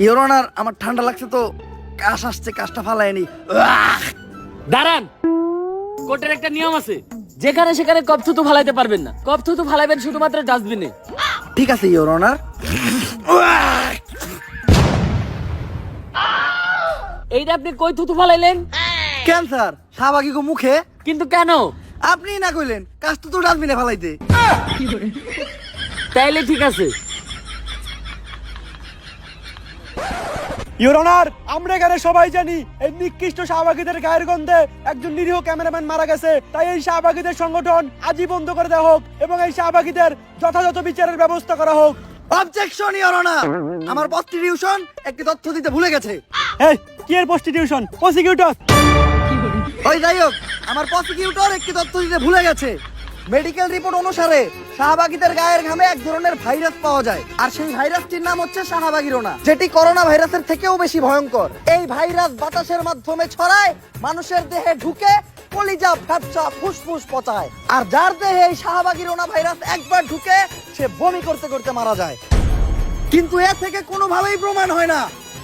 Your honour, আমার ঠান্ডা লাগছে তো কাশ আসছে, কাশটা ফালায়নি। দাঁড়ান, কোর্টের একটা নিয়ম আছে, যেখানে সেখানে কপ থুতু ফালাইতে পারবেন না। কপ থুতু ফালাইবেন শুধুমাত্র ডাস্টবিনে। ঠিক আছে ইওর অনার। এইটা আপনি কই থুতু ফালাইলেন? ক্যান্সার শাহবাগী গো মুখে। কিন্তু কেন? আপনি না কইলেন কাশ তো ডাস্টবিনে ফালাইতে। তাইলে ঠিক আছে। ইওর অনার, আমরা এখানে সবাই জানি এই নিকৃষ্ট শাহবাগীদের গায়ের গন্ধে একজন নিরীহ ক্যামেরাম্যান মারা গেছে। তাই এই শাহবাগীদের সংগঠন আজই বন্ধ করে দেওয়া হোক এবং এই শাহবাগীদের যথাযথ বিচারের ব্যবস্থা করা হোক। অবজেকশন ইওর অনার, আমার প্রস্টিটিউশন একটি তথ্য দিতে ভুলে গেছে। এই কি এর প্রস্টিটিউশন? প্রসিকিউটর। ওই যাই হোক, আমার প্রসিকিউটর একটি তথ্য দিতে ভুলে গেছে। মেডিকেল রিপোর্ট অনুসারে শাহবাগীদের গায়ের ঘামে এক ধরনের ভাইরাস পাওয়া যায়, আর সেই ভাইরাসটির নাম হচ্ছে শাহবাগিরোনা, যেটি করোনা ভাইরাসের থেকেও বেশি ভয়ঙ্কর। এই ভাইরাস বাতাসের মাধ্যমে ছড়ায়, মানুষের দেহে ঢুকে কলিজা, ফ্যাপসা, ফুসফুস পচায়। আর যার দেহে এই শাহবাগিরোনা ভাইরাস একবার ঢুকে সে বমি করতে করতে মারা যায়। কিন্তু এ থেকে কোনোভাবেই প্রমাণ হয় না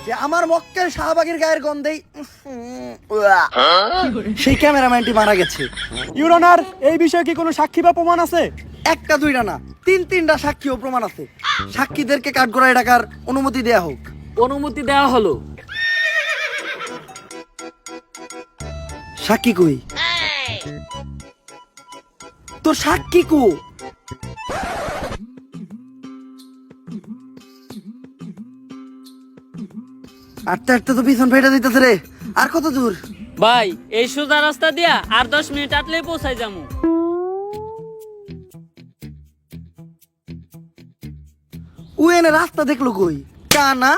যে আমার মক্কেল শাহবাগীর গায়ের গন্ধেই সেই ক্যামেরাম্যানটি মারা গেছে। ইওর অনার, এই বিষয়ে কি কোনো সাক্ষী বা প্রমাণ আছে? একটা দুইটা না, তিনটা সাক্ষী ও প্রমাণ আছে। সাক্ষীদেরকে কাঠগড়ায় ডাকার অনুমতি দেয়া হোক। অনুমতি দেওয়া হলো। সাক্ষী কই? তোর সাক্ষী কো? আটটা আটটা তো পিছন ফেটে দিতেছে রে। আর কত দূর? ভাই, এই সোজা রাস্তা দিয়া আর 10 মিনিট আটলেই পৌঁছাই যামু। ও এনে রাস্তা দেখলো কই? কানা,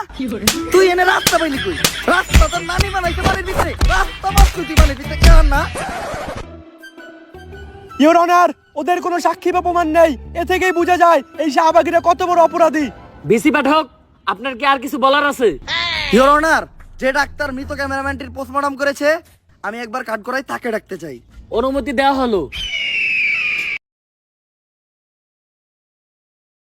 তুই এনে রাস্তা পাইলি কই? রাস্তা তোর নানি বানাইতে বাড়ির ভিতরে, রাস্তা বাস্তুতি বানাইতে কানা। ইওর অনার, ওদের কোনো সাক্ষী বা প্রমাণ নেই। এ থেকেই বোঝা যায় এই শাহবাগীরা কত বড় অপরাধী। বেশি পাঠক, আপনার কি আর কিছু বলার আছে? ইওর অনার, যে ডাক্তার মৃত ক্যামেরাম্যানটির পোস্টমর্টম করেছে, আমি একবার কাঠগড়ায় তাকে ডাকতে চাই। অনুমতি দেওয়া হলো।